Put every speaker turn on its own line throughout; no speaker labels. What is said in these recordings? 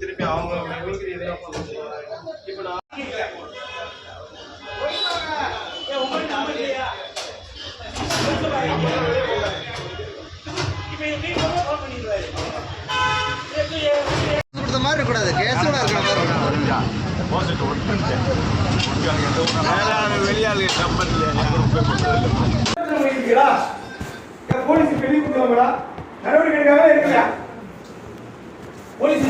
திருப்பி அவங்க இப்ப நான்
மாதிரி இருக்கக்கூடாது, கேஸோட
வெளியாளு
போலீஸ் வெளியே கொடுக்கலாங்களா? நடவடிக்கை எடுக்காம இருக்கலையா? போலீஸ்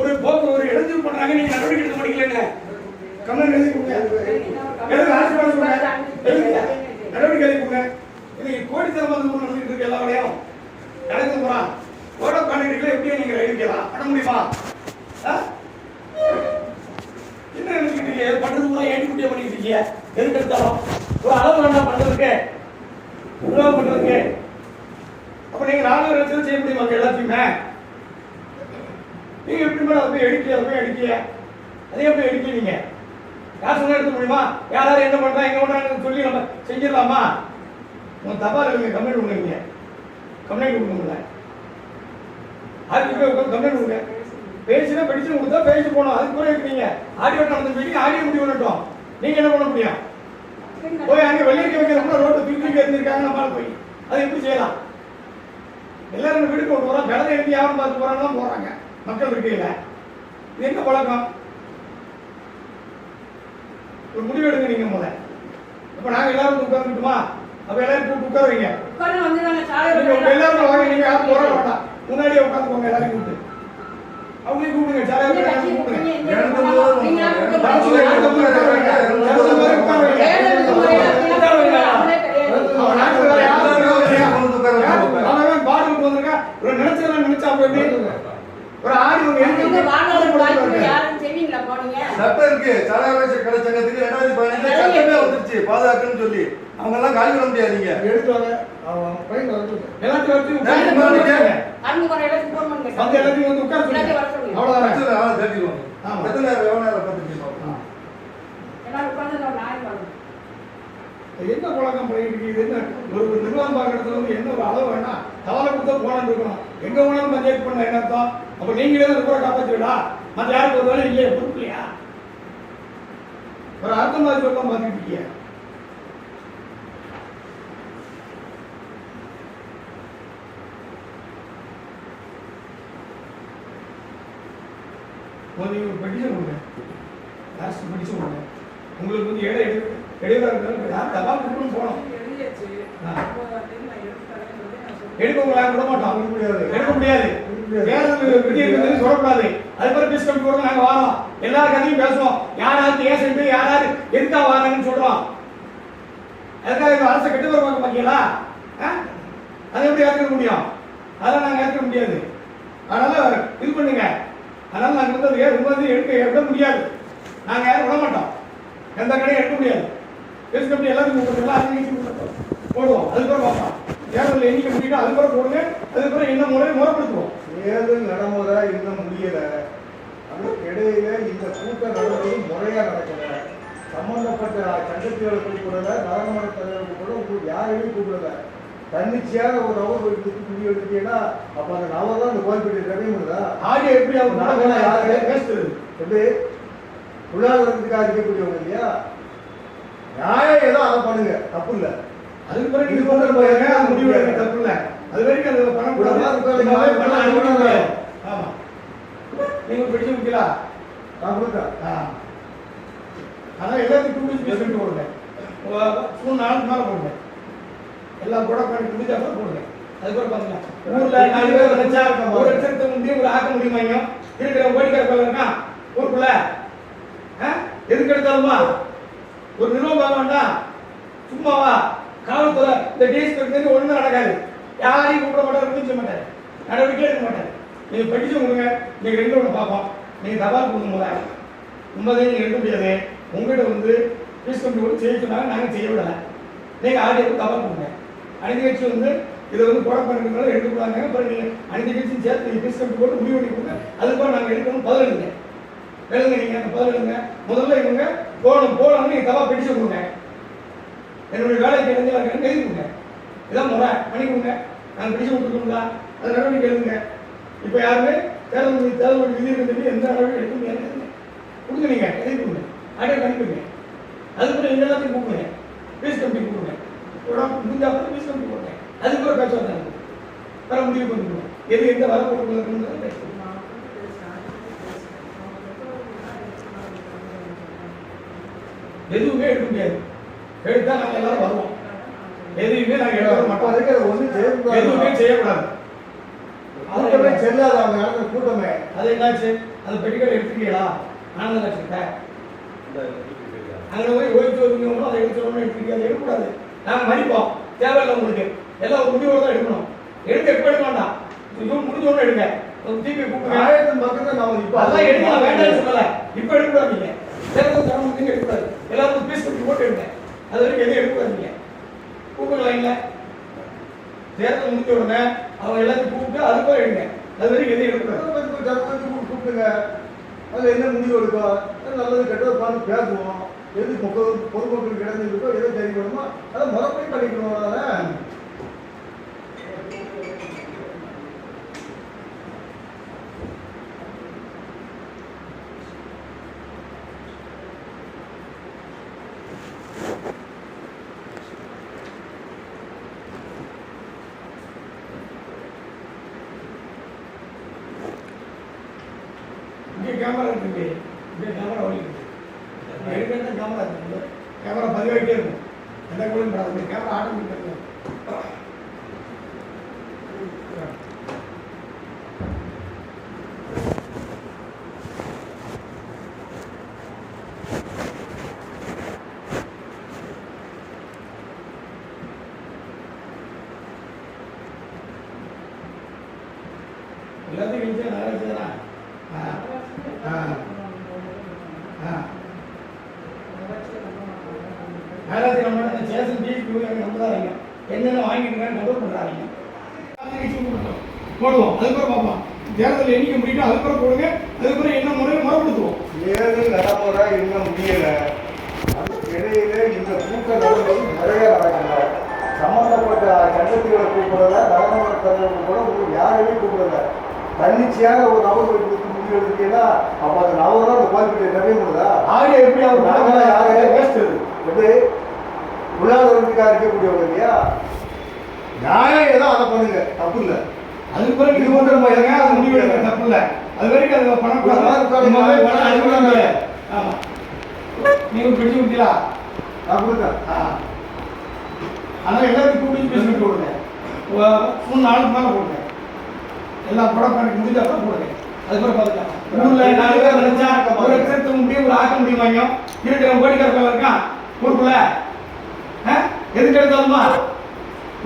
ஒரு போக்கு ஒரு இடத்துல பண்றாங்க, நீங்க நடவடிக்கை எடுக்க மாட்டீங்களா? கம்ப்ளைண்ட் எழுதி கொடுங்க, நடவடிக்கை எழுதி கொடுங்க. இன்னைக்கு கோடித்தரமாக நடந்துட்டு இருக்கு எல்லா வேலையும் நடந்து போறான். ஓட கான்ட்ராக்ட்ல எப்படி நீங்க எழுதிக்கலாம் பண்ண முடியுமா? என்ன நினைச்சிட்டு பண்றது கூட ஏடி குட்டியா பண்ணிட்டு இருக்கீங்க? எதுக்கு எடுத்தாலும் ஒரு அளவு வேண்டாம் பண்றதுக்கு, உருவம் பண்றதுக்கு. அப்ப நீங்க 4 வருஷத்துல செய்ய முடியுமா எல்லாத்தையுமே? நீங்க எப்படி மேடம் அதை போய் அடிக்க அதே எப்படி அடிக்க நீங்க யார் சொன்னா எடுக்க முடியுமா? யாராவது என்ன பண்றா எங்க பண்றாங்கன்னு சொல்லி நம்ம செஞ்சிடலாமா? உங்க தபால் இல்லைங்க, கம்ப்ளைண்ட் கொடுங்க, கம்ப்ளைண்ட் கொடுக்கணும்ல. அதுக்கு போய் உட்காந்து கம்ப்ளைண்ட் கொடுங்க. பேசினா படிச்சு கொடுத்தா பேசி போனோம். அதுக்கு கூட இருக்கீங்க ஆடியோ நடந்த மீட்டிங் ஆடியோ முடிவு பண்ணட்டும். நீங்க என்ன பண்ண முடியும்? போய் அங்கே வெளியே வைக்கிற கூட ரோட்டை தூக்கி இருந்திருக்காங்க, நம்மளால போய் அதை எப்படி செய்யலாம்? எல்லாரும் வீடு கொண்டு போறோம், விலை எழுதி யாரும் பார்த்து போறாங்க போறாங்க மக்கள் இருக்கையில. இது என்ன பழக்கம்? ஒரு முடிவு எடுங்க நீங்க முதல்ல. இப்ப நாங்க எல்லாரும் உட்கார்ந்துட்டுமா? அப்ப எல்லாரும் கூப்பிட்டு உட்கார வைங்க. எல்லாரும் வாங்க, நீங்க யாரும் போற வேண்டாம், முன்னாடியே உட்காந்துக்கோங்க. எல்லாரும் கூப்பிட்டு அவங்களே கூப்பிடுங்க, சாலையை கூப்பிடுங்க. நினைச்சா ஒரு ஆடி
சட்டம் இருக்கு. சாலைவாசி கடை சங்கத்துக்கு 2015 சட்டமே வந்துருச்சு பாதுகாக்கணும்னு சொல்லி. அவங்க எல்லாம் காலி பண்ண முடியாது. நீங்க எடுத்துவாங்க எல்லாத்தையும்
என்ன பழக்கம் பண்ணிட்டு என்ன ஒரு நிர்வாகம் பார்க்கறதுல வந்து என்ன ஒரு அளவு வேணா தவளை கொடுத்தா போனான்னு இருக்கணும். எங்க போனாலும் பஞ்சாயத்து பண்ண என்ன அர்த்தம்? அப்ப நீங்களே தான் கூட காப்பாற்றுவீடா? மற்ற யாருக்கு ஒரு வேலை இல்லையா? பொறுப்புலையா? ஒரு அர்த்தம் மாதிரி சொல்லலாம் பார்த்துட்டு இருக்கீங்க. நீங்க ஒரு பெட்டிஷன் கொடுங்க, லாஸ்ட் பெட்டிஷன் கொடுங்க. உங்களுக்கு வந்து இடையில இருக்கிற தபால் கொடுக்கணும் போனோம். எடுக்கவங்களா விட மாட்டோம், எடுக்க முடியாது. தேர்தல் சொல்லக்கூடாது. அது பிறகு டிஸ்கவுண்ட் போடுறோம், நாங்க வரோம், எல்லா கதையும் பேசுவோம். யாராவது ஏசென்ட் யாராவது எதுக்கா வராங்கன்னு சொல்றோம். அதுக்காக அரசு கெட்டு வருவாங்க பாத்தீங்களா? அதை எப்படி ஏற்க முடியும்? அதெல்லாம் நாங்க ஏற்க முடியாது. அதனால இது பண்ணுங்க. அதனால நாங்க வந்து எடுக்க முடியாது. நாங்க யாரும் விட மாட்டோம், எந்த கடையும் எடுக்க முடியாது. டிஸ்கவுண்ட் எல்லாத்துக்கும் போடுவோம். அதுக்கப்புறம் பார்ப்போம். தேர்தல் எண்ணிக்கை முடியும், அதுக்கப்புறம் போடுங்க. அதுக்கப்புறம் என்ன முறைப்படுத்துவோம்.
தேர்தல் நடைமுறை இன்னும் முடியல. அதுக்கு இடையில இந்த கூட்டம் நடந்தது முறையா நடக்கல. சம்பந்தப்பட்ட சங்கத்திகளை கூப்பிடல, நகரமன்ற தலைவர்கள் கூட உங்களுக்கு யாரையும் கூப்பிடல. தன்னிச்சையாக ஒரு நபர் முடிவு எடுத்தீங்கன்னா அப்ப அந்த நபர் தான் அந்த கோயில்பேட்டை கடைய முடியுதா?
ஆடியோ எப்படி அவங்க நடக்கணும்? யாரு பேசுறது?
எப்படி பொருளாதாரத்துக்காக இருக்கக்கூடியவங்க இல்லையா? நியாயம் ஏதோ அதை பண்ணுங்க, தப்பு இல்லை.
அதுக்கு பிறகு இது போன்ற முடிவு எடுக்க தப்பு இல்லை. அது வரைக்கும் அது பணம் கூடாது. ஆமா, நீங்க பிடிச்சு முடிக்கலாம். அதான் எல்லாத்துக்கும் பேசிட்டு போடுங்க. 3 நாளுக்கு மேல போடுங்க. எல்லாம் கூட முடிஞ்ச அப்புறம் போடுங்க. அதுக்கப்புறம் பாத்தீங்கன்னா ஊர்ல 4 பேர் நினைச்சா ஒரு லட்சத்துக்கு முந்தைய ஒரு ஆக்க முடியுமாங்க? இருக்கிற ஓடிக்கார இருக்கா ஊருக்குள்ள? எதுக்கு எடுத்தாலுமா ஒரு நிர்வாகம் வேண்டாம். சும்மாவா காவல்துறை இந்த டிஎஸ்பி ஒண்ணுமே நடக்காது. யாரையும் கூப்பிட மாட்டாரு, முடிஞ்ச மாட்டாரு, நடவடிக்கை எடுக்க மாட்டாரு. நீங்க படிச்சு கொடுங்க. நீங்க 2 ஒன்று பார்ப்போம். நீங்க தபால் கொடுக்கும் போது உண்மைதான் நீங்க எடுக்க முடியாது. உங்ககிட்ட வந்து பீஸ் கம்பெனி கூட செய்ய சொன்னாங்க, நாங்கள் செய்ய விடலை. நீங்க ஆடியோ தபால் கொடுங்க. அனைத்து கட்சி வந்து இதை வந்து போட பண்ணுறதுனால எடுக்கக்கூடாங்க. அப்புறம் நீங்கள் அனைத்து கட்சியும் சேர்த்து பீஸ் கம்பெனி போட்டு முடிவு பண்ணி கொடுங்க. அதுக்கப்புறம் நாங்கள் எடுக்கணும் பதில் எடுங்க. எழுதுங்க நீங்க அந்த பதில் எழுதுங்க. முதல்ல இவங்க போகணும்னு நீங்க தவா பிடிச்சு கொடுங்க. என்னுடைய வேலைக்கு இடைஞ்சலா இருக்குன்னு எழுதி கொடுங்க. இதான் முறை பண்ணி கொடுங்க. நாங்கள் பிடிச்சு கொடுத்துருக்கோங்களா அது நடவடிக்கை எழுதுங்க. இப்போ யாருமே தேர்தல் விதி இருந்து எந்த நடவடிக்கை எடுக்க முடியாது கொடுங்க. நீங்க எழுதி கொடுங்க. ஆடியோ கணிப்புங்க. அதுக்கு எங்க எல்லாத்தையும் கூப்பிடுங்க. பீஸ் கம்பெனி கூப்பிடுங்க. முடிஞ்சா பீஸ் கம்பெனி போடுங்க. அதுக்கு ஒரு பேச்சுவார்த்தை வர முடிவு பண்ணிக்கணும். எது எந்த வர போட்டுருக்குன்னு எதுவுமே எடுக்க முடியாது. எடுத்தா நாங்கள் எல்லாரும் வருவோம். எதுவுமே நாங்கள் எடுக்க மாட்டோம்.
அதுக்கு அதை ஒன்றும் செய்யக்கூடாது.
எதுவுமே செய்யக்கூடாது.
கூட்டமே செல்லாது. அவங்க நடந்த கூட்டமே
அது என்னாச்சு? அந்த பெட்டிக்கடை எடுத்துக்கீங்களா? ஆனந்த லட்சத்தை அங்கே போய் ஓய்வு வருவீங்க. அதை எடுத்துக்கணும் எடுத்துக்கீங்க. அதை எடுக்கக்கூடாது. நாங்கள் மதிப்போம். தேவையில்லை உங்களுக்கு. எல்லாம் ஒரு முடிவோடு தான் எடுக்கணும். எடுக்க எப்போ எடுக்க வேண்டாம். இதுவும் முடிஞ்சோன்னு எடுங்க. திருப்பி கூப்பிடுங்க.
1000 பக்கத்தில் நான் இப்போ
அதெல்லாம் எடுக்க வேண்டாம்னு சொல்லலை. இப்போ எடுக்கக்கூடாது. தேர்தல் தரம் வந்து எடுக்கூடாது. எல்லாருக்கும் பீஸ் கட்டி போட்டு எடுங்க. அது வரைக்கும் எதையும் எடுக்கூடாது. கூப்பிடுங்க லைன்ல. தேர்தல் முடிஞ்ச உடனே அவங்க எல்லாத்தையும் கூப்பிட்டு அதுக்கும் எடுங்க. அது வரைக்கும் எதையும் எடுக்கூடாது.
கூப்பிடுங்க. அதில் என்ன முடிவு எடுக்கும்? நல்லது கெட்டது உட்காந்து பேசுவோம். எது பொதுமக்களுக்கு கிடைஞ்சிருக்கோ எதை தெரிவிக்கணுமோ அதை முறைப்படி பண்ணிக்கணும். அதனால
கேமரா இருக்கு. கேமரா ஓடிட்டு எடுக்கிற கேமரா இருக்கு. கேமரா பதிவாகிட்டே இருக்கும். எந்த கோயிலும் படாது. கேமரா ஆட்டோமேட்டிக் இருக்கும். எல்லாத்தையும் வச்சு நல்லா வச்சுதானா? என்னென்ன வாங்கிட்டு நம்பர் பண்றாங்க போடுவோம். அதுக்கப்புறம் பார்ப்போம். தேர்தல் எண்ணிக்கை முடியும். அதுக்கப்புறம் போடுங்க. அதுக்கப்புறம் என்ன முறையை முறைப்படுத்துவோம்.
தேர்தல் நடைமுறை இன்னும் முடியல. அதுக்கு இடையில இந்த கூட்டம் நடந்தது நிறைய நடக்கல. சம்பந்தப்பட்ட சட்டத்திகளை கூப்பிடல. நடைமுறை தலைவர்கள் கூட உங்களுக்கு யாரையுமே கூப்பிடல. தன்னிச்சையாக ஒரு நபர் கொடுத்து முடிவு எடுத்தீங்கன்னா அப்போ அந்த நபர் தான் அந்த கோரிக்கை நிறைய முடியுதா?
ஆடியோ எப்படி அவர்
நாங்களாம் யாரையும் வேஸ்ட் எப்படி உள்ளாதவர்களுக்காக இருக்கக்கூடியவங்க இல்லையா? நியாயம் ஏதோ அதை பண்ணுங்க. தப்பு இல்லை.
அதுக்கு பிறகு இது போன்ற அது முடிவு எடுக்க தப்பு இல்லை. அது வரைக்கும் அது பணம் ஆமா நீங்க பிடிச்சு கொடுத்தீங்களா?
நான் கொடுத்தேன்.
ஆனால் எல்லாத்தையும் கூப்பிட்டு பேசிட்டு கொடுங்க. 3 நாளுக்கு மேலே போடுங்க. எல்லா படம் கணக்கு முடிஞ்சாலும் போடுங்க. அதுக்கப்புறம் பார்த்துக்கலாம். ஊரில் 4 பேர் நினைச்சா ஒரு லட்சத்துக்கு முடியும் ஒரு ஆக்க முடியுமாங்க? இருக்கிற கோடிக்கணக்கில் இருக்கான் ஊருக்குள்ள. எதுக்கு எடுத்தாலுமா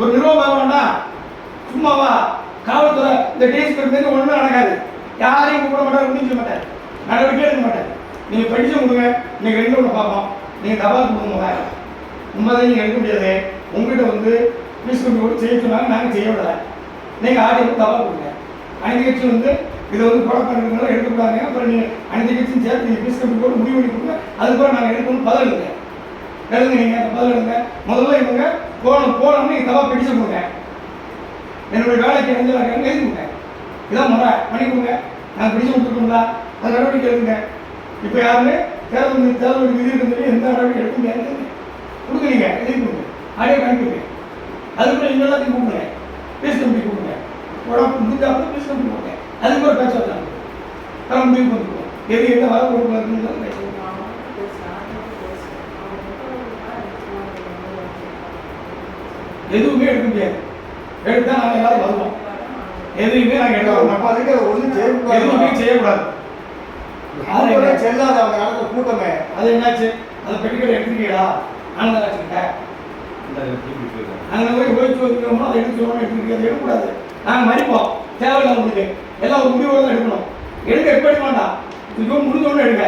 ஒரு நிர்வாகம் வேண்டாம். சும்மாவா காவல்துறை இந்த டிஎஸ்பி ஒன்றுமே நடக்காது. யாரையும் கூப்பிட மாட்டார். முடிஞ்ச மாட்டார். நடவடிக்கை எடுக்க மாட்டார். நீங்கள் படிச்சு கொடுங்க. நீங்கள் 2 ஒன்று பார்ப்போம். நீங்கள் தபால் கொடுங்க. உண்மைதான் நீங்கள் எடுக்க முடியாது. உங்கள்கிட்ட வந்து பீஸ் கம்பெனி கூட செய்ய சொன்னாங்க. நாங்கள் செய்ய விடலை. நீங்கள் ஆடியோ தபால் கொடுங்க. அனைத்து கட்சி வந்து இதை வந்து கொலை பண்ணுறதுனால எடுக்கக்கூடாதுங்க. அப்புறம் நீங்கள் அனைத்து கட்சியும் சேர்த்து நீங்கள் பீஸ் கம்பெனி கூட முடிவு பண்ணி கொடுங்க. அதுக்கப்புறம் நாங்கள் எடுக்கணும். பதில் எழுதுங்க. எழுதுங்க. நீங்கள் அந்த பதில் எழுதுங்க. முதல்ல இவங்க போகணும்னு நீங்கள் தவா பிடிச்சு கொடுங்க. என்னுடைய வேலைக்கு இடைஞ்சலா இருக்காங்க எழுதி கொடுங்க. இதான் முறை பண்ணி கொடுங்க. நாங்கள் பிடிச்சு கொடுத்துருக்கோங்களா அது நடவடிக்கை எழுதுங்க. இப்போ யாருமே தேர்தல் விதி இருக்கிறது எந்த நடவடிக்கை எடுக்க முடியாது. கொடுங்க. நீங்கள் எழுதி கொடுங்க. ஆடியோ கணிப்புங்க. அதுக்கப்புறம் எங்க எல்லாத்தையும் கூப்பிடுங்க. பீஸ் கம்பெனி கூப்பிடுங்க. முடிஞ்சாலும் பீஸ் கம்பெனி கொடுங்க. அதுக்கு ஒரு பேச்சுவார்த்தை வர முடிவு பண்ணிக்குவோம். எது எந்த வர கொடுக்கலாம்னு எதுவுமே எடுக்க முடியாது. எடுத்தா நாங்கள் எல்லாரும் வருவோம். எதுவுமே நாங்கள் எடுக்க மாட்டோம்.
அதுக்கு ஒன்றும் செய்யக்கூடாது.
எதுவுமே செய்யக்கூடாது.
செல்லாத அவங்க நடந்த கூட்டமே
அது என்னாச்சு? அந்த பெட்டிக்கடை எடுத்துக்கீங்களா? ஆனந்த லட்சத்தை அங்கே போய் ஓய்வு வந்துக்கணும். அதை எடுத்துக்கணும். அதை எடுக்கக்கூடாது. நாங்கள் மதிப்போம். தேவையில்லை உங்களுக்கு. எல்லாம் ஒரு முடிவோடு தான் எடுக்கணும். எடுக்க எப்போ எடுக்க வேண்டாம். இதுவும் முடிஞ்சோன்னு எடுங்க.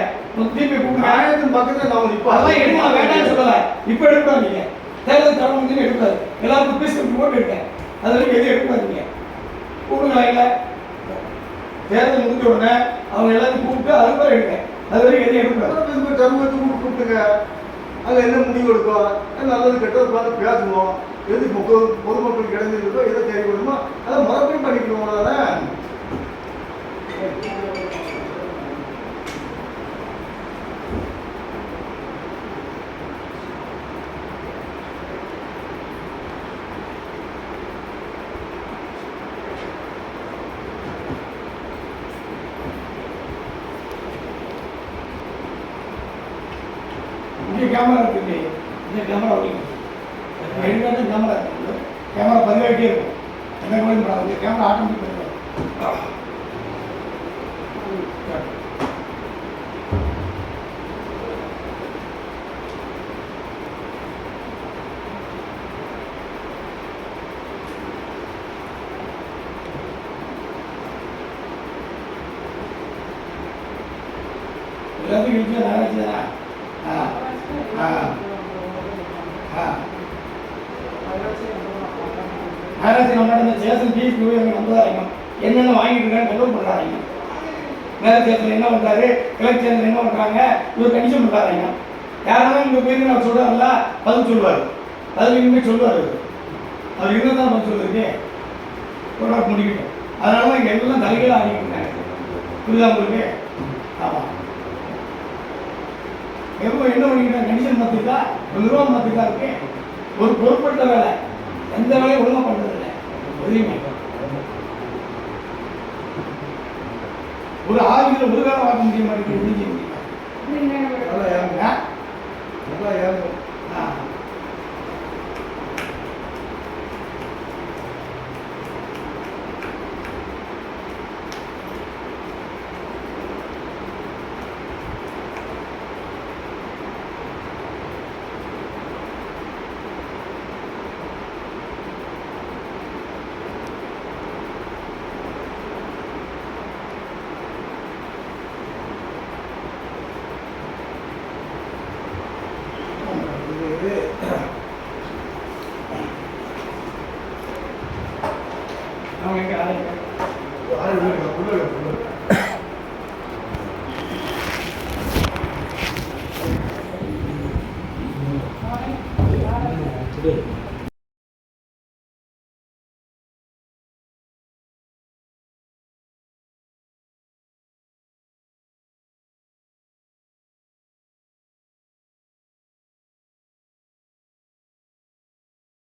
திருப்பி கூப்பிடுங்க.
1000 பக்கத்தில் நான் இப்போ
அதெல்லாம் எடுக்கலாம். வேண்டாம்னு சொல்லலை. இப்போ எடுக்கூடாது. நீங்கள் தேர்தல் தரம் வந்து எடுக்கூடாது. எல்லாருக்கும் பீஸ் கம்பெனி போட்டு எடுங்க. அது வரைக்கும் எதுவும் எடுக்கூடாதுங்க. கூப்பிடுங்களா? இல்லை தேர்தல் முடிஞ்ச உடனே அவங்க எல்லாத்தையும் கூப்பிட்டு அதுக்கப்புறம் எடுங்க. அது வரைக்கும் எதையும் எடுக்கக்கூடாது.
சமூகத்துக்கு கூப்பிட்டுங்க, அதில் என்ன முடிவு எடுக்கும், நல்லது கெட்டது பார்த்து பேசுவோம், எது பொதுமக்களுக்கு இடைஞ்சிருக்கோ எதை தேவைப்படுமோ அதை மறுபடியும் பண்ணிக்கணும். அவ்வளோதானே.
இங்கே கேமரா இருக்கு, இந்த கேமரா ஓடிக்கும், எடுக்காத கேமரா இருக்கு, கேமரா பதிவாகிட்டே இருக்கும், எந்த கோயிலும் பண்ணாது, கேமரா ஆட்டோமேட்டிக் பண்ணுவோம். எல்லாத்துக்கும் இருக்கு, நாராஜி தானே. நாராஜி நம்மளோட இந்த சேசன் ஜி போய் அங்கே வந்ததாங்க, என்னென்ன வாங்கிட்டு இருக்கான்னு கண்ட்ரோல் பண்ணுறாங்க. மேலே சேசன் என்ன பண்ணுறாரு, கிழக்கு சேசன் என்ன பண்ணுறாங்க, இவர் கண்டிஷன் பண்ணுறாங்க. யாராலும் இங்கே போய் நான் சொல்கிறாங்களா பதில் சொல்லுவார், பதில் இனிமேல் சொல்லுவார். அவர் இருந்தால் தான் பதில் சொல்லுறது போராட்டம் முடிக்கட்டும். அதனால தான் இங்கே எல்லாம் தலைகளாக ஆகிக்கிட்டாங்க. புரியுதா உங்களுக்கு? ஆமாம். எப்போ என்ன பண்ணிக்கிட்டேன், கண்டிஷன் மாற்றிருக்கா, ஒரு நிர்வாகம் மாற்றிருக்கா இருக்கு. ஒரு பொருட்பட்ட வேலை, எந்த வேலையும் ஒழுங்காக பண்ணுறதில்லை எதுவுமே. ஒரு ஆவியில் ஒரு வேலை பார்க்க முடிய மாட்டேங்குது, முடிஞ்ச முடியும்.
நல்லா ஏறும்.
அவங்க எங்கே ஆளுங்க
ஆறு